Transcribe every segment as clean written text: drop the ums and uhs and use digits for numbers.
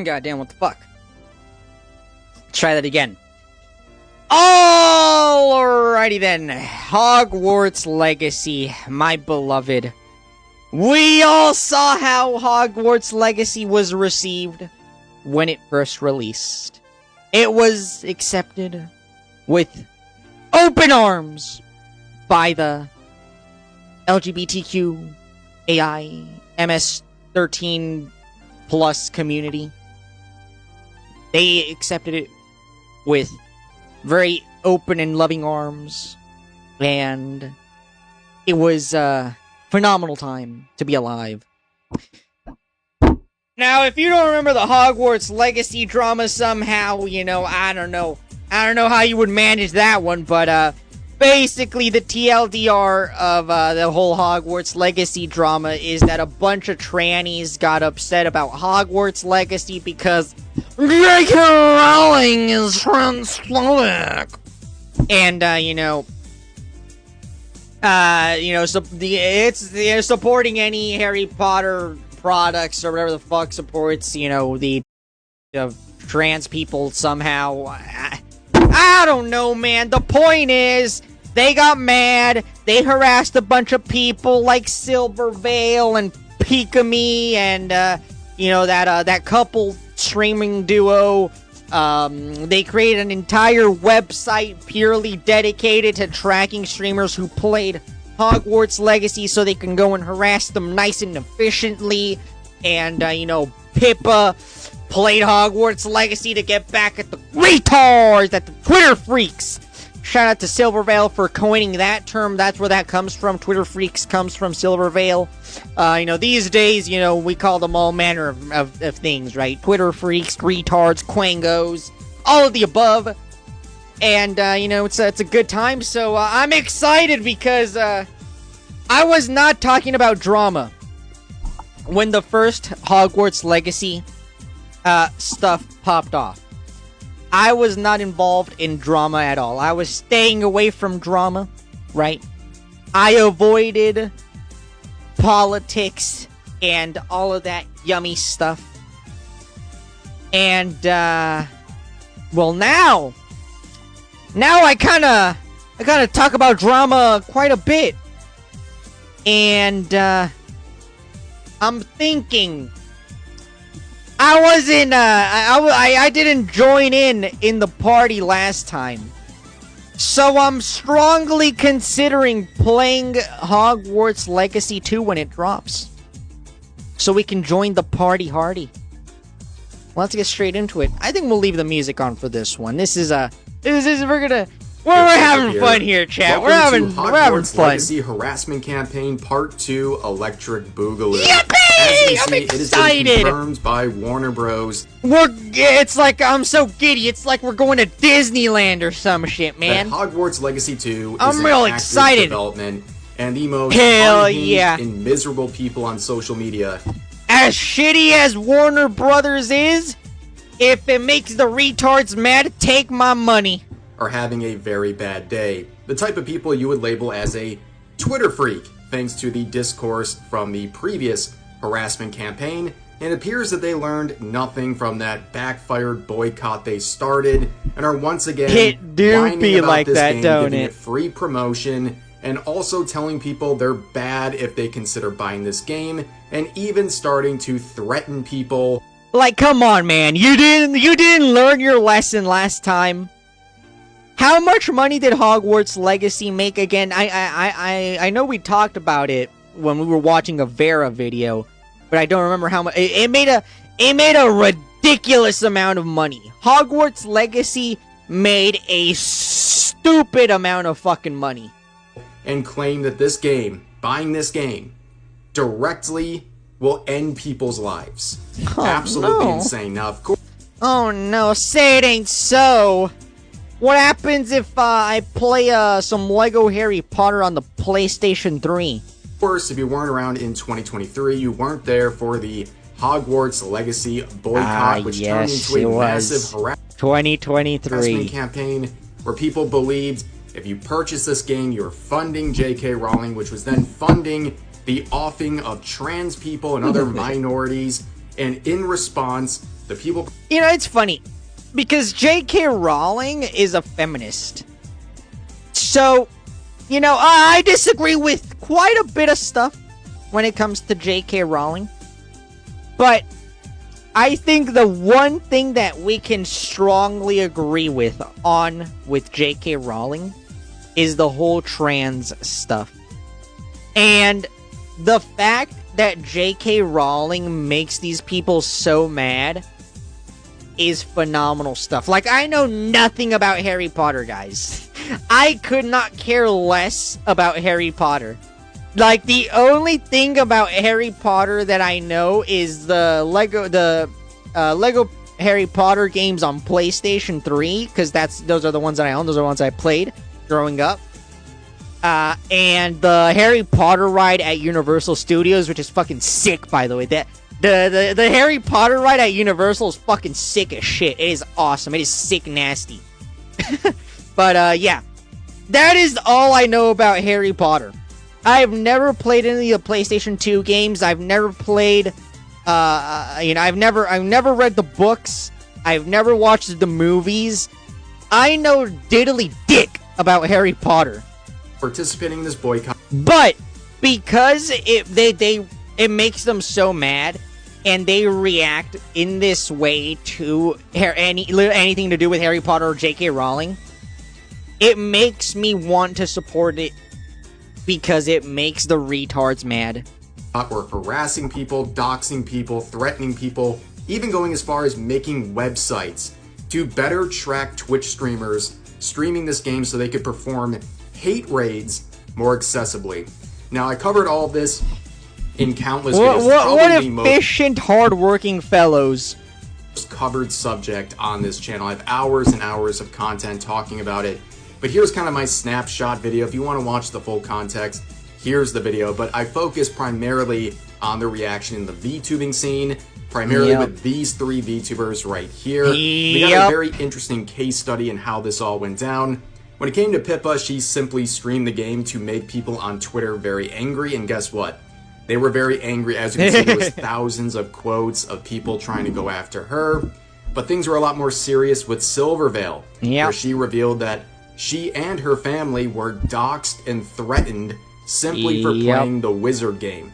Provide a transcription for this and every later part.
Goddamn, what the fuck? Let's try that again. Alrighty then. Hogwarts Legacy, my beloved. We all saw how Hogwarts Legacy was received when it first released. It was accepted with open arms by the LGBTQ AI MS-13 plus community. They accepted it with very open and loving arms, and it was a phenomenal time to be alive. Now, if you don't remember the Hogwarts Legacy drama somehow, you know, I don't know how you would manage that one, but basically the TLDR of the whole Hogwarts Legacy drama is that a bunch of trannies got upset about Hogwarts Legacy because J.K. Rowling is transphobic. And, it's supporting any Harry Potter products or whatever the fuck supports, the trans people somehow. I don't know, man. The point is, they got mad. They harassed a bunch of people like Silvervale and Pikami and, that couple streaming duo. They created an entire website purely dedicated to tracking streamers who played Hogwarts Legacy so they can go and harass them nice and efficiently. And, Pippa played Hogwarts Legacy to get back at the retards, at the Twitter freaks. Shout out to Silvervale for coining that term. That's where that comes from. Twitter freaks comes from Silvervale. These days, we call them all manner of things, right? Twitter freaks, retards, quangos, all of the above. And, it's a good time. So, I'm excited because, I was not talking about drama when the first Hogwarts Legacy, stuff popped off. I was not involved in drama at all. I was staying away from drama, right? I avoided politics and all of that yummy stuff. And, well, now I kinda talk about drama quite a bit. And, I'm thinking, I didn't join in the party last time. So I'm strongly considering playing Hogwarts Legacy 2 when it drops. So we can join the party hardy. Well, let's get straight into it. I think we'll leave the music on for this one. We're having fun here, chat. We're having fun. Legacy Harassment Campaign Part 2 Electric Boogaloo. Yippee! As you can see, I'm it has excited! been confirmed by Warner Bros. It's like, I'm so giddy. It's like we're going to Disneyland or some shit, man. That Hogwarts Legacy 2 I'm is real in active excited. development, and the most Hell unhinged yeah. and miserable people on social media. As shitty as Warner Brothers is, if it makes the retards mad, take my money. Are having a very bad day. The type of people you would label as a Twitter freak, thanks to the discourse from the previous harassment campaign, and it appears that they learned nothing from that backfired boycott they started, and are once again It do whining be about like this that, game, don't giving it? it free promotion, and also telling people they're bad if they consider buying this game, and even starting to threaten people. Like, come on, man. You didn't learn your lesson last time. How much money did Hogwarts Legacy make again? I know we talked about it when we were watching a Vera video, but I don't remember how much. It made a ridiculous amount of money. Hogwarts Legacy made a stupid amount of fucking money. And claim that this game, buying this game, directly will end people's lives. Oh, Absolutely no. insane. Now, of course. Oh no, say it ain't so. What happens if I play some Lego Harry Potter on the PlayStation 3? Of course, if you weren't around in 2023, you weren't there for the Hogwarts Legacy boycott, which turned into a massive 2023 harassment campaign where people believed if you purchase this game, you're funding J.K. Rowling, which was then funding the offing of trans people and other minorities. And in response, the people... You know, it's funny, because J.K. Rowling is a feminist. So, you know, I disagree with quite a bit of stuff when it comes to J.K. Rowling. But I think the one thing that we can strongly agree with J.K. Rowling is the whole trans stuff. And the fact that J.K. Rowling makes these people so mad is phenomenal stuff. Like, I know nothing about Harry Potter, guys. I could not care less about Harry Potter. Like, the only thing about Harry Potter that I know is the Lego Harry Potter games on PlayStation 3, because those are the ones that I own. Those are the ones I played growing up. And the Harry Potter ride at Universal Studios, which is fucking sick, by the way. The Harry Potter ride at Universal is fucking sick as shit. It is awesome. It is sick nasty. But, yeah. That is all I know about Harry Potter. I've never played any of the PlayStation 2 games. I've never played, I've never read the books. I've never watched the movies. I know diddly dick about Harry Potter. Participating in this boycott. But because it makes them so mad, and they react in this way to anything to do with Harry Potter or J.K. Rowling, it makes me want to support it because it makes the retards mad. We're harassing people, doxing people, threatening people, even going as far as making websites to better track Twitch streamers streaming this game so they could perform hate raids more accessibly. Now, I covered all of this in countless videos. What efficient, hard-working fellows. Most covered subject on this channel. I have hours and hours of content talking about it. But here's kind of my snapshot video. If you want to watch the full context, here's the video. But I focus primarily on the reaction in the VTubing scene, primarily with these three VTubers right here. We got a very interesting case study in how this all went down. When it came to Pippa, she simply streamed the game to make people on Twitter very angry, and guess what? They were very angry. As you can see, there was thousands of quotes of people trying to go after her. But things were a lot more serious with Silvervale, where she revealed that she and her family were doxxed and threatened simply for playing the Wizard game.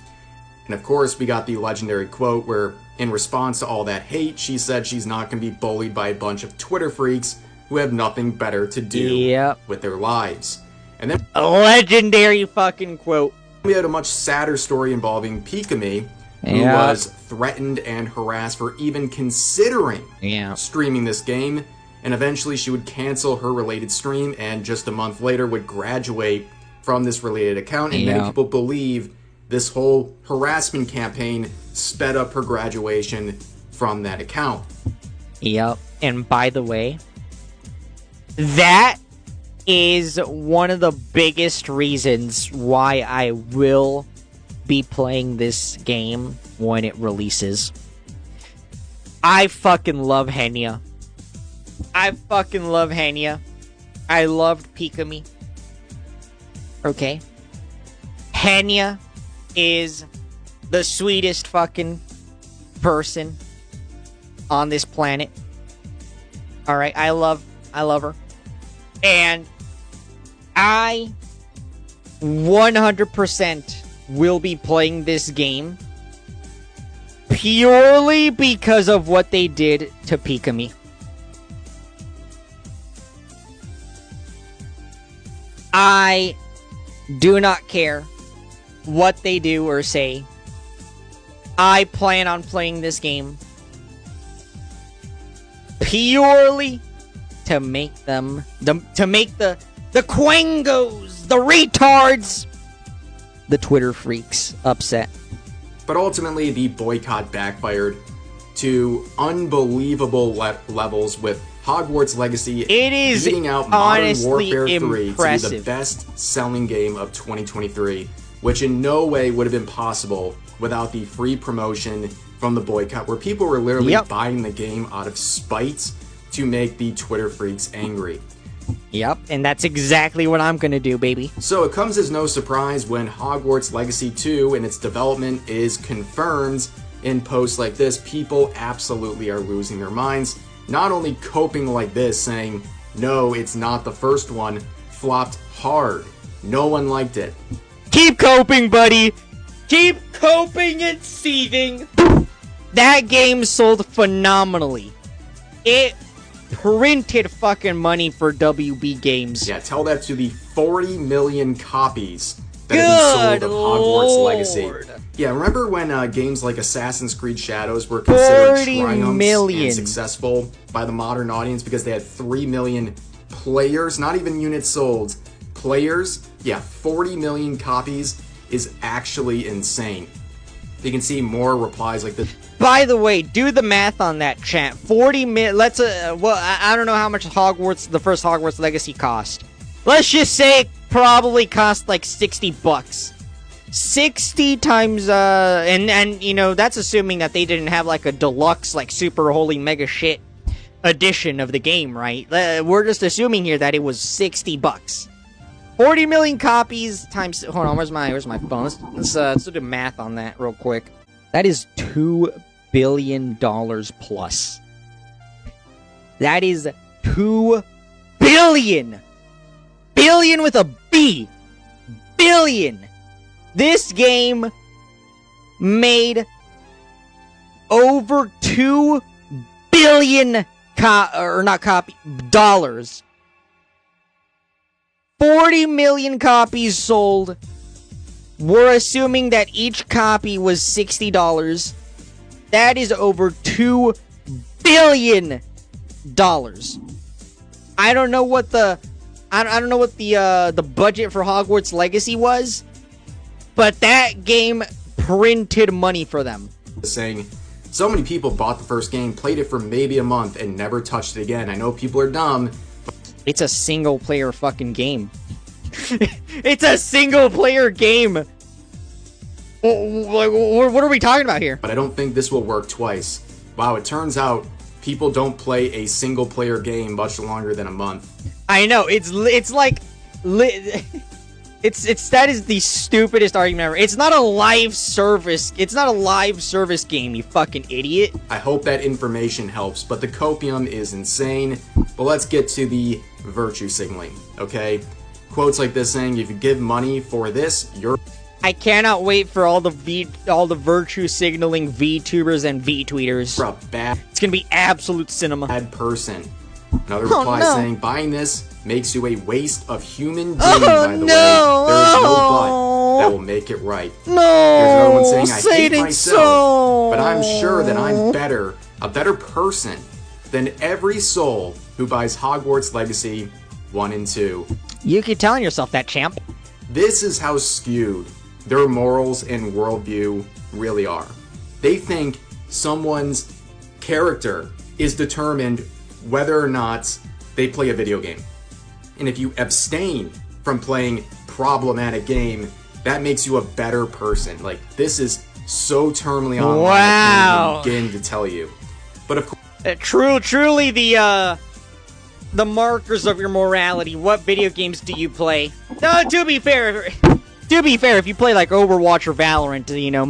And of course, we got the legendary quote where, in response to all that hate, she said she's not going to be bullied by a bunch of Twitter freaks who have nothing better to do with their lives. And then a legendary fucking quote. We had a much sadder story involving Pikami, who was threatened and harassed for even considering streaming this game. And eventually she would cancel her related stream, and just a month later would graduate from this related account. And many people believe this whole harassment campaign sped up her graduation from that account. Yep. And by the way, that is one of the biggest reasons why I will be playing this game when it releases. I fucking love Henya. I fucking love Henya. I loved Pikami. Okay? Henya is the sweetest fucking person on this planet. Alright, I love her. And I 100% will be playing this game purely because of what they did to Pikami. I do not care what they do or say. I plan on playing this game purely to make them, to make the quangos, the retards, the Twitter freaks upset. But ultimately, the boycott backfired to unbelievable levels, with Hogwarts Legacy beating out Modern Warfare 3 to be the best-selling game of 2023, which in no way would have been possible without the free promotion from the boycott, where people were literally buying the game out of spite to make the Twitter freaks angry. Yep, and that's exactly what I'm gonna do, baby. So it comes as no surprise when Hogwarts Legacy 2 and its development is confirmed in posts like this, people absolutely are losing their minds. Not only coping like this, saying, no, it's not the first one, flopped hard. No one liked it. Keep coping, buddy. Keep coping and seething. That game sold phenomenally. It printed fucking money for WB Games. Yeah, tell that to the 40 million copies that have been sold of Hogwarts Legacy. Yeah, remember when games like Assassin's Creed Shadows were considered triumphs and successful by the modern audience because they had 3 million players, not even units sold, players? Yeah, 40 million copies is actually insane. You can see more replies like this. By the way, do the math on that, chat. 40 million. Let's well, I don't know how much Hogwarts, the first Hogwarts Legacy cost. Let's just say it probably cost like $60. 60 times and you know, that's assuming that they didn't have like a deluxe, like super holy mega shit edition of the game, right? We're just assuming here that it was $60. 40 million copies times, hold on, where's my phone? Let's do the math on that real quick. That is $2 billion plus. That is $2 billion. Billion with a B. Billion. This game made over $2 billion dollars. 40 million copies sold. We're assuming that each copy was $60. That is over $2 billion. I don't know what the budget for Hogwarts Legacy was, but that game printed money for them. Saying so many people bought the first game, played it for maybe a month, and never touched it again. I know people are dumb. It's a single player fucking game. It's a single player game. What are we talking about here? But I don't think this will work twice. Wow, it turns out people don't play a single player game much longer than a month. I know, it's like that is the stupidest argument ever. It's not a live service. It's not a live service game, you fucking idiot. I hope that information helps, but the copium is insane. But let's get to the virtue signaling, okay? Quotes like this saying, if you give money for this, you're... I cannot wait for all the virtue signaling VTubers and VTweeters. You're a bad... It's gonna be absolute cinema. Bad person. Another reply saying, buying this makes you a waste of human being, by the way. There is no but that will make it right. No! Here's another one saying, I hate myself, but I'm sure that I'm a better person than every soul who buys Hogwarts Legacy 1 and 2. You keep telling yourself that, champ. This is how skewed their morals and worldview really are. They think someone's character is determined whether or not they play a video game. And if you abstain from playing problematic game, that makes you a better person. Like, this is so terminally online. Wow. I can't even begin to tell you. But of course, truly the markers of your morality. What video games do you play? No, to be fair, if you play like Overwatch or Valorant, you know,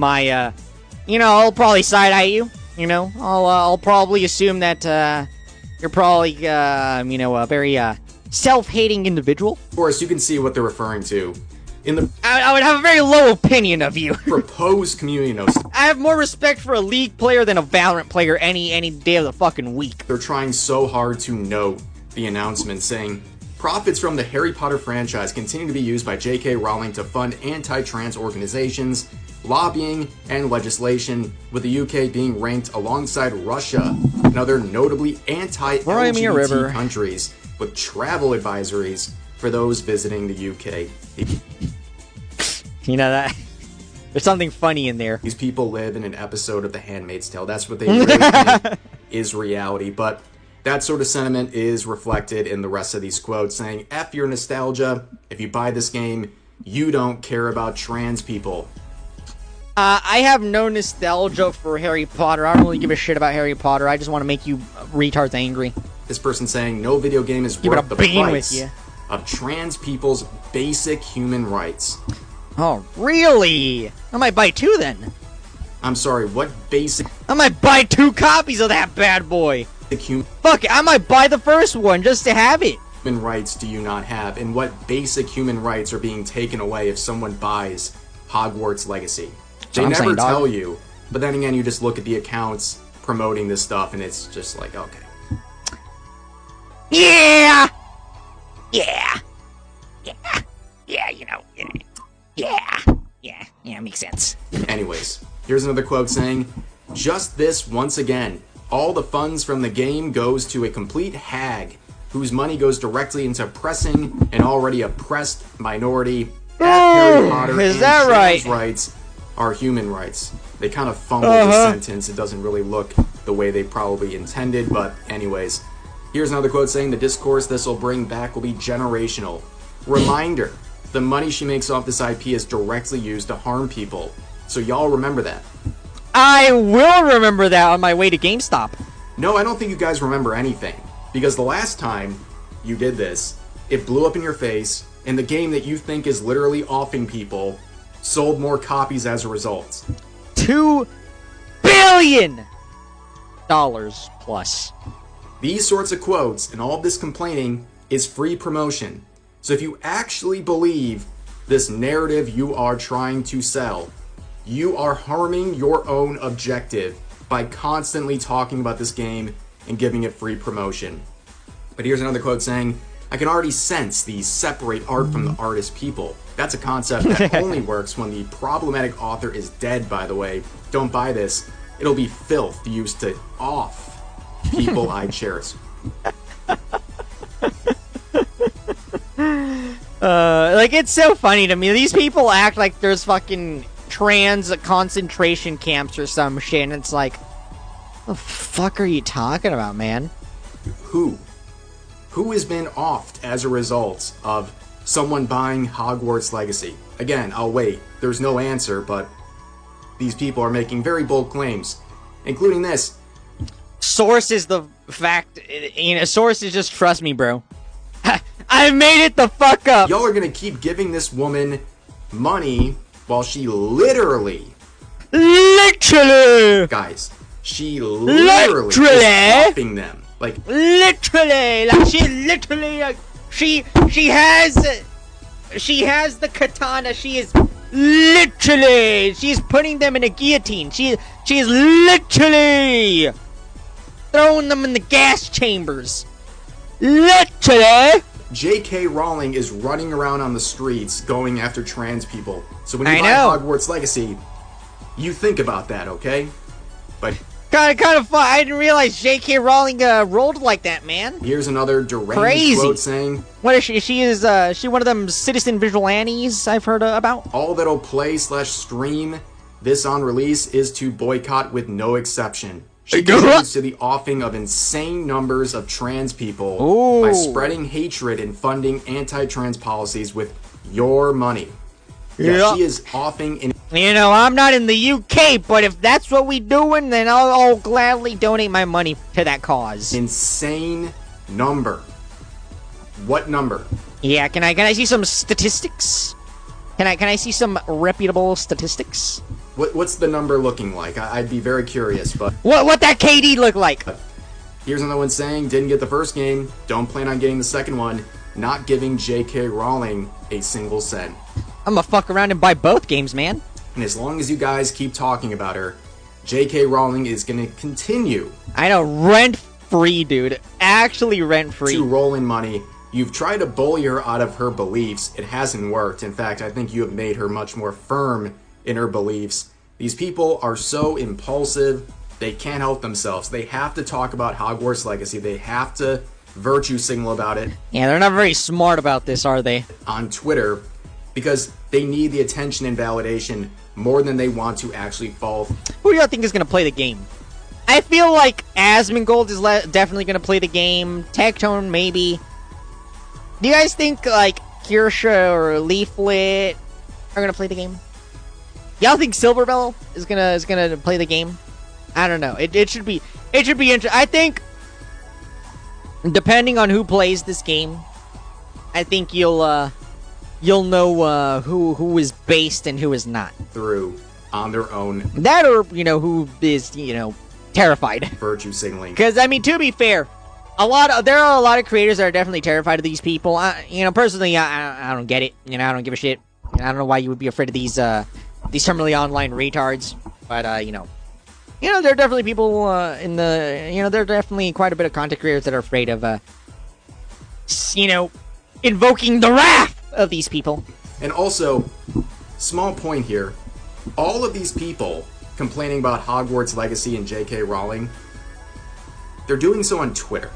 I'll probably side-eye you. You know, I'll probably assume that you're probably a very self-hating individual. of course, you can see what they're referring to. I would have a very low opinion of you. Proposed community notes. I have more respect for a League player than a Valorant player any day of the fucking week. They're trying so hard to note the announcement saying, profits from the Harry Potter franchise continue to be used by J.K. Rowling to fund anti-trans organizations, lobbying, and legislation, with the UK being ranked alongside Russia and other notably anti-LGBT countries, with travel advisories for those visiting the UK. You know that? There's something funny in there. These people live in an episode of The Handmaid's Tale. That's what they really think is reality. But that sort of sentiment is reflected in the rest of these quotes, saying, F your nostalgia. If you buy this game, you don't care about trans people. I have no nostalgia for Harry Potter. I don't really give a shit about Harry Potter. I just want to make you retards angry. This person saying, no video game is worth the price of trans people's basic human rights. Oh, really? I might buy 2 then. I'm sorry, what basic I might buy 2 copies of that bad boy. Fuck it, I might buy the first one just to have it. human rights do you not have? And what basic human rights are being taken away if someone buys Hogwarts Legacy? They never tell you, but then again, you just look at the accounts promoting this stuff, and it's just like, okay. Yeah! Yeah! Yeah! Yeah, you know. Yeah! Yeah, makes sense. Anyways, here's another quote saying, "Just this once again. All the funds from the game goes to a complete hag whose money goes directly into oppressing an already oppressed minority. Harry Potter is and that right? trans rights are human rights." They kind of fumbled the sentence. It doesn't really look the way they probably intended, but anyways. Here's another quote saying, "The discourse this will bring back will be generational. Reminder, the money she makes off this IP is directly used to harm people. So y'all remember that." I will remember that on my way to GameStop. No, I don't think you guys remember anything. Because the last time you did this, it blew up in your face, and the game that you think is literally offing people sold more copies as a result. $2 billion plus. These sorts of quotes and all of this complaining is free promotion. So if you actually believe this narrative you are trying to sell, you are harming your own objective by constantly talking about this game and giving it free promotion. But here's another quote saying, "I can already sense the separate art from the artist people. That's a concept that only works when the problematic author is dead, by the way. Don't buy this. It'll be filth used to off people I cherish." Like, it's so funny to me. These people act like there's fucking trans concentration camps or some shit, and it's like, what the fuck are you talking about, man? Who has been offed as a result of someone buying Hogwarts Legacy? Again, I'll wait. There's no answer, but these people are making very bold claims, including this. Source is the fact, source is just trust me, bro. I made it the fuck up. Y'all are gonna keep giving this woman money while she literally, guys, she literally is offing them. Like, literally, like, she has the katana. She is literally, she's putting them in a guillotine. She is literally throwing them in the gas chambers. Literally. J.K. Rowling is running around on the streets going after trans people. So when you buy Hogwarts Legacy, you think about that, okay? But kind of fun. I didn't realize J.K. Rowling rolled like that, man. Here's another deranged quote saying, "What is she? She one of them citizen vigilantes I've heard about?" "All that'll play/stream this on release is to boycott with no exception. She contributes to the offing of insane numbers of trans people by spreading hatred and funding anti-trans policies with your money." Yeah, she is offing in... I'm not in the UK, but if that's what we doing, then I'll gladly donate my money to that cause. Insane number. What number? Yeah, can I see some statistics? Can I see some reputable statistics? What's the number looking like? I'd be very curious, but... What that KD look like? Here's another one saying, "Didn't get the first game, don't plan on getting the second one, not giving J.K. Rowling a single cent." I'm gonna fuck around and buy both games, man. And as long as you guys keep talking about her, J.K. Rowling is gonna continue... I know, rent-free, dude. Actually rent-free. ...to roll in money. You've tried to bully her out of her beliefs. It hasn't worked. In fact, I think you have made her much more firm in her beliefs. These people are so impulsive, they can't help themselves. They have to talk about Hogwarts Legacy. They have to virtue signal about it. Yeah, they're not very smart about this, are they? On Twitter, because they need the attention and validation more than they want to actually fall. Who do y'all think is going to play the game? I feel like Asmongold is definitely going to play the game. Tectone, maybe. Do you guys think, like, Kirsha or Leaflet are going to play the game? Y'all think Silverbell is gonna play the game? I don't know. It should be interesting. I think, depending on who plays this game, I think you'll know who is based and who is not. Through on their own. That or, who is, terrified. Virtue signaling. Because, I mean, to be fair, there are a lot of creators that are definitely terrified of these people. Personally, I don't get it. I don't give a shit. I don't know why you would be afraid of these terminally online retards. But, there are definitely people there are definitely quite a bit of content creators that are afraid of, invoking the wrath of these people. And also, small point here, all of these people complaining about Hogwarts Legacy and J.K. Rowling, they're doing so on Twitter.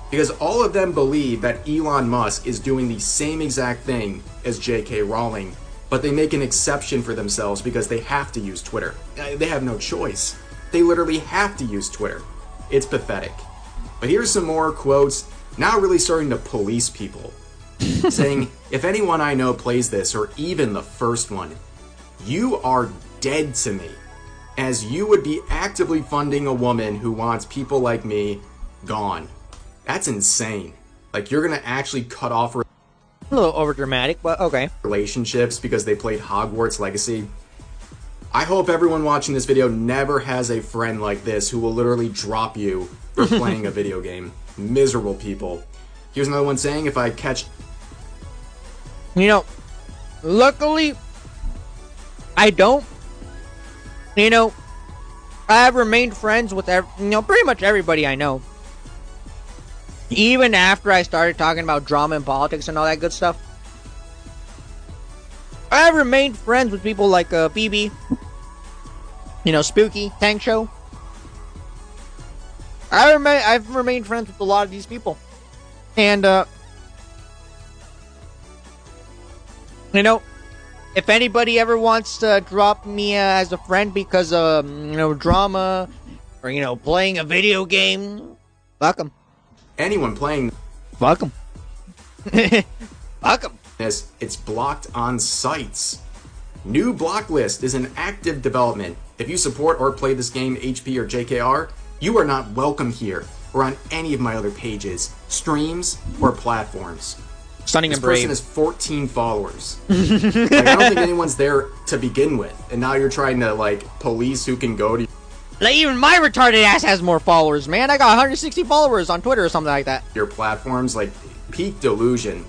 Because all of them believe that Elon Musk is doing the same exact thing as J.K. Rowling, but they make an exception for themselves because they have to use Twitter. They have no choice. They literally have to use Twitter. It's pathetic. But here's some more quotes, now really starting to police people. Saying, if anyone I know plays this, or even the first one, you are dead to me, as you would be actively funding a woman who wants people like me gone. That's insane. Like, you're gonna actually cut off a little overdramatic, but okay. Relationships because they played Hogwarts Legacy. I hope everyone watching this video never has a friend like this who will literally drop you for playing a video game. Miserable people. Here's another one saying, if I catch... luckily, I don't. I have remained friends with, pretty much everybody I know. Even after I started talking about drama and politics and all that good stuff. I have remained friends with people like Phoebe. Spooky, Tank Show. I've remained friends with a lot of these people. And, if anybody ever wants to drop me as a friend because of, drama or, playing a video game, fuck them. Anyone playing... Fuck them. Fuck them. It's blocked on sites. New block list is in active development. If you support or play this game, HP or JKR, you are not welcome here or on any of my other pages, streams, or platforms. Stunning and brave. This person has 14 followers. Like, I don't think anyone's there to begin with, and now you're trying to, police who can go to... Like, even my retarded ass has more followers, man. I got 160 followers on Twitter or something like that. Your platforms, peak delusion.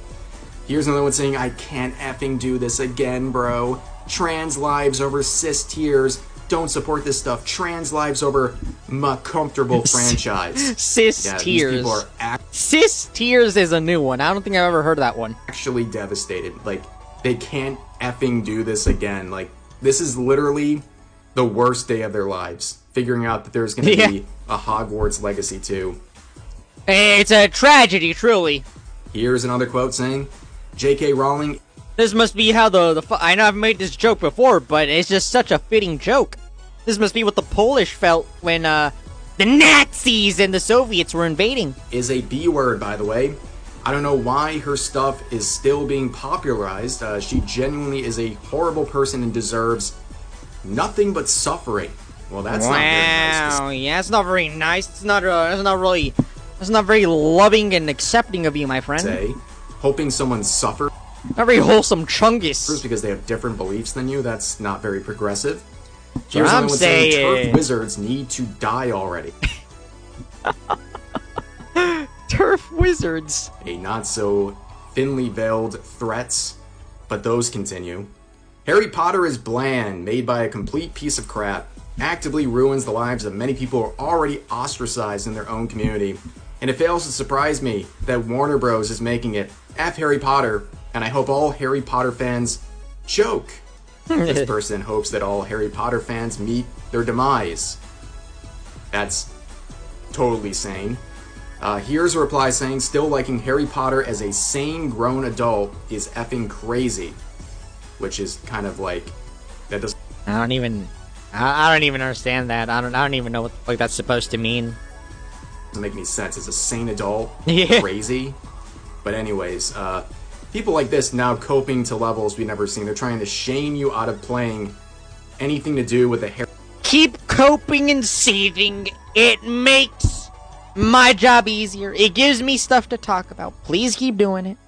Here's another one saying, I can't effing do this again, bro. Trans lives over cis tears. Don't support this stuff. Trans lives over my comfortable franchise. Cis tears. These people are cis tears is a new one. I don't think I've ever heard that one. Actually devastated. They can't effing do this again. This is literally the worst day of their lives. Figuring out that there's going to be a Hogwarts Legacy 2. It's a tragedy, truly. Here's another quote saying, J.K. Rowling... This must be how I know I've made this joke before, but it's just such a fitting joke. This must be what the Polish felt when, the Nazis and the Soviets were invading. Is a B word, by the way. I don't know why her stuff is still being popularized. She genuinely is a horrible person and deserves nothing but suffering. Well, that's not very nice. Wow, yeah, it's not very nice. It's not very loving and accepting of you, my friend. Say, hoping someone suffers. Not very wholesome chungus. Because they have different beliefs than you, that's not very progressive. Here's I'm saying turf wizards need to die already. Turf wizards. A not so thinly veiled threats, but those continue. Harry Potter is bland, made by a complete piece of crap. Actively ruins the lives of many people who are already ostracized in their own community. And it fails to surprise me that Warner Bros. Is making it F Harry Potter, and I hope all Harry Potter fans choke. This person hopes that all Harry Potter fans meet their demise. That's totally sane. Here's a reply saying, still liking Harry Potter as a sane grown adult is effing crazy. Which is kind of that doesn't... I don't even understand that. I don't even know what the fuck that's supposed to mean. Doesn't make any sense. As a sane adult, yeah. Crazy. But anyways, people like this now coping to levels we've never seen. They're trying to shame you out of playing anything to do with the Harry... Keep coping and seething. It makes my job easier. It gives me stuff to talk about. Please keep doing it.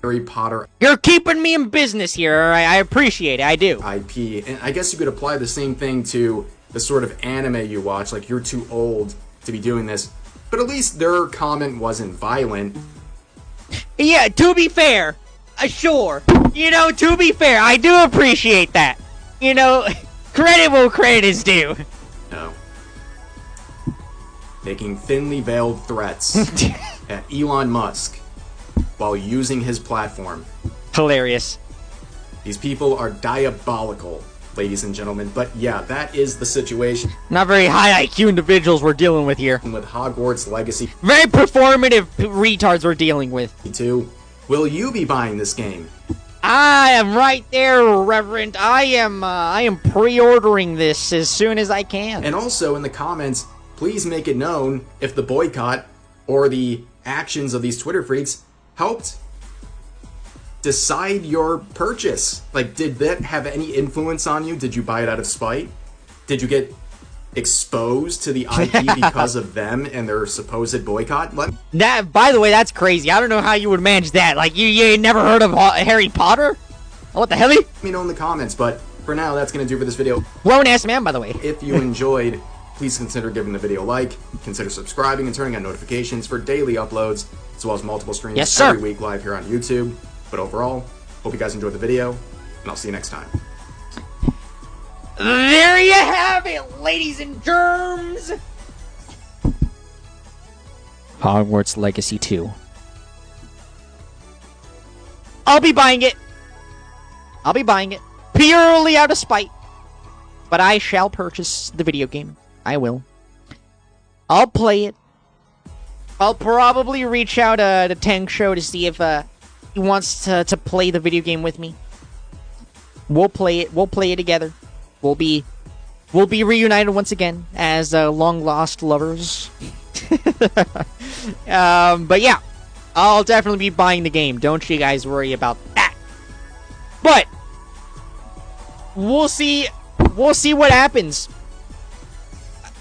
Harry Potter You're keeping me in business here, alright? I appreciate it, I do. IP. And I guess you could apply the same thing to the sort of anime you watch, like you're too old to be doing this. But at least their comment wasn't violent. Yeah, to be fair, sure. You know, to be fair, I do appreciate that. You know, credit where credit is due. No. Making thinly veiled threats at Elon Musk while using his platform. Hilarious. These people are diabolical, ladies and gentlemen. But yeah, that is the situation. Not very high IQ individuals we're dealing with here. With Hogwarts Legacy. Very performative retards we're dealing with. Too. Will you be buying this game? I am right there, Reverend. I am pre-ordering this as soon as I can. And also in the comments, please make it known if the boycott or the actions of these Twitter freaks helped decide your purchase. Like, did that have any influence on you? Did you buy it out of spite? Did you get exposed to the IP because of them and their supposed boycott? That, by the way, that's crazy. I don't know how you would manage that. Like, you never heard of Harry Potter? Oh, what the hell? Let me know in the comments, but for now, that's going to do for this video. Grown-ass man, by the way. If you enjoyed, please consider giving the video a like, consider subscribing and turning on notifications for daily uploads, as well as multiple streams every week live here on YouTube. But overall, hope you guys enjoyed the video, and I'll see you next time. There you have it, ladies and germs! Hogwarts Legacy 2. I'll be buying it. I'll be buying it. Purely out of spite. But I shall purchase the video game. I will. I'll play it. I'll probably reach out to Tank Show to see if he wants to play the video game with me. We'll play it. We'll play it together. We'll be reunited once again as long lost lovers. But yeah, I'll definitely be buying the game. Don't you guys worry about that. But we'll see. We'll see what happens.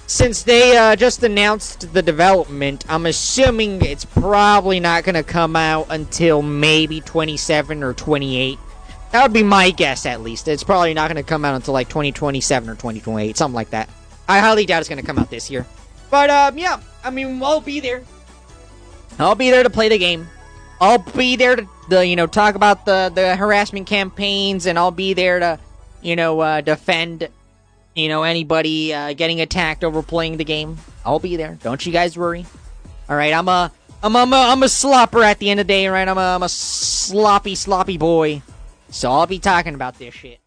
Since they just announced the development, I'm assuming it's probably not going to come out until maybe 27 or 28. That would be my guess, at least. It's probably not going to come out until like 2027 or 2028, something like that. I highly doubt it's going to come out this year. But, yeah, I mean, I'll be there. I'll be there to play the game. I'll be there to you know, talk about the harassment campaigns, and I'll be there to, you know, defend, you know, anybody getting attacked over playing the game. I'll be there. Don't you guys worry. All right, I'm a slopper at the end of the day, right? I'm a sloppy boy. So I'll be talking about this shit.